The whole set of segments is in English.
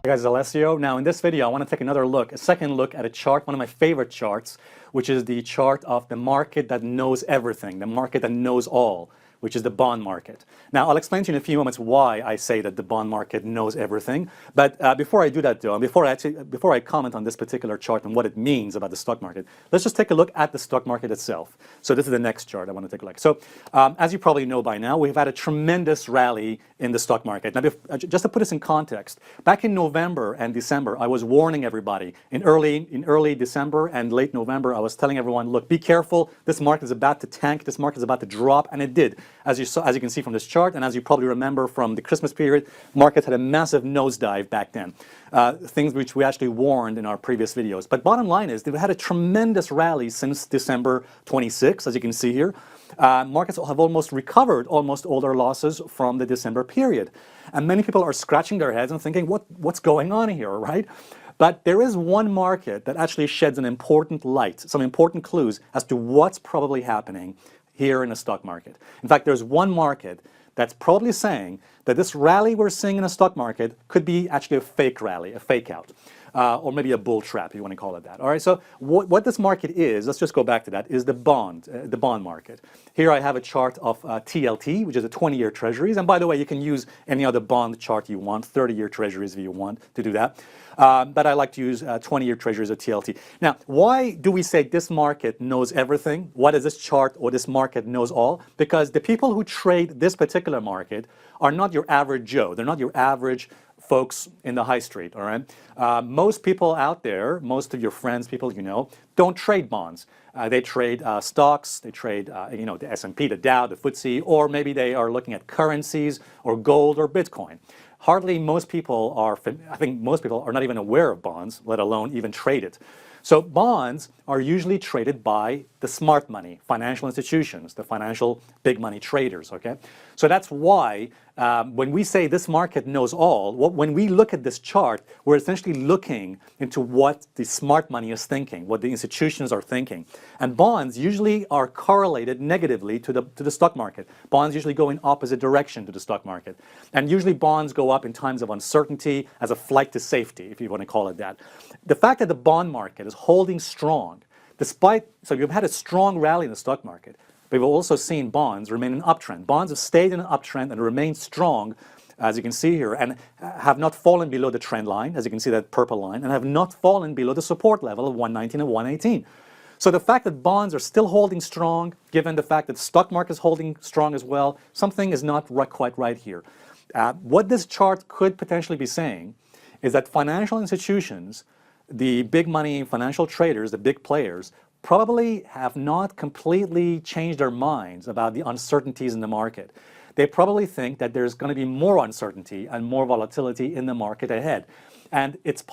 Hey guys, Alessio. Now in this video I want to take a second look at a chart, one of my favorite charts, which is the chart of the market that knows everything, the market that knows all, which is the bond market. Now I'll explain to you in a few moments why I say that the bond market knows everything. But before I do that though, and before I comment on this particular chart and what it means about the stock market, let's just take a look at the stock market itself. So this is the next chart I want to take a look. So as you probably know by now, we've had a tremendous rally in the stock market. Now just to put this in context, back in November and December, I was warning everybody. In early December and late November, I was telling everyone, look, be careful, this market is about to tank, this market is about to drop, and it did. As you can see from this chart, and as you probably remember from the Christmas period, markets had a massive nosedive back then. Things which we actually warned in our previous videos. But bottom line is, they've had a tremendous rally since December 26, as you can see here. Markets have almost recovered all their losses from the December period. And many people are scratching their heads and thinking, what's going on here, right? But there is one market that actually sheds an important light, some important clues as to what's probably happening here in the stock market. In fact, there's one market that's probably saying that this rally we're seeing in the stock market could be actually a fake rally, a fake out. Or maybe a bull trap, if you want to call it that. All right, so what this market is, let's just go back to that, is the bond market. Here I have a chart of TLT, which is a 20-year treasuries. And by the way, you can use any other bond chart you want, 30-year treasuries if you want to do that. But I like to use 20-year treasuries or TLT. Now, why do we say this market knows everything? What is this chart or this market knows all? Because the people who trade this particular market are not your average Joe. They're not your average folks in the high street, all right? Most people out there, most of your friends, people you know, don't trade bonds. They trade stocks, they trade the S&P, the Dow, the FTSE, or maybe they are looking at currencies or gold or Bitcoin. Hardly most people are, I think most people are not even aware of bonds, let alone even trade it. So bonds are usually traded by the smart money, financial institutions, the financial big money traders, okay? So that's why when we say this market knows all, when we look at this chart, we're essentially looking into what the smart money is thinking, what the institutions are thinking. And bonds usually are correlated negatively to the stock market. Bonds usually go in opposite direction to the stock market. And usually bonds go up in times of uncertainty as a flight to safety, if you want to call it that. The fact that the bond market is holding strong, so you've had a strong rally in the stock market, but we've also seen bonds remain in an uptrend. Bonds have stayed in an uptrend and remained strong, as you can see here, and have not fallen below the trend line, as you can see that purple line, and have not fallen below the support level of 119 and 118. So the fact that bonds are still holding strong, given the fact that the stock market is holding strong as well, something is not quite right here. What this chart could potentially be saying is that financial institutions, the big money financial traders, the big players, probably have not completely changed their minds about the uncertainties in the market. They probably think that there's going to be more uncertainty and more volatility in the market ahead. And it's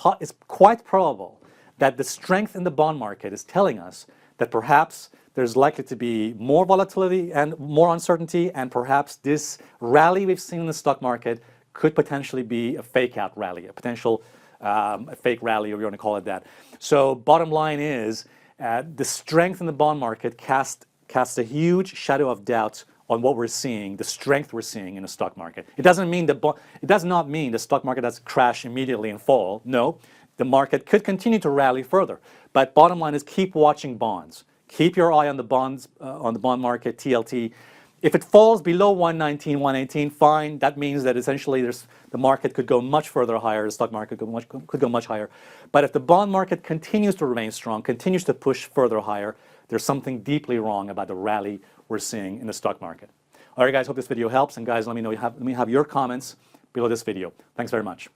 quite probable that the strength in the bond market is telling us that perhaps there's likely to be more volatility and more uncertainty, and perhaps this rally we've seen in the stock market could potentially be a fake out rally, a potential a fake rally, or you want to call it that. So bottom line is, the strength in the bond market casts a huge shadow of doubt on what we're seeing, the strength we're seeing in the stock market. It does not mean the stock market has crashed immediately and fall. No, the market could continue to rally further. But bottom line is, keep watching bonds. Keep your eye on the bonds, on the bond market, TLT. If it falls below 119, 118, fine. That means that essentially the market could go much further higher, the stock market could go much higher. But if the bond market continues to remain strong, continues to push further higher, there's something deeply wrong about the rally we're seeing in the stock market. All right, guys, hope this video helps. And guys, let me have your comments below this video. Thanks very much.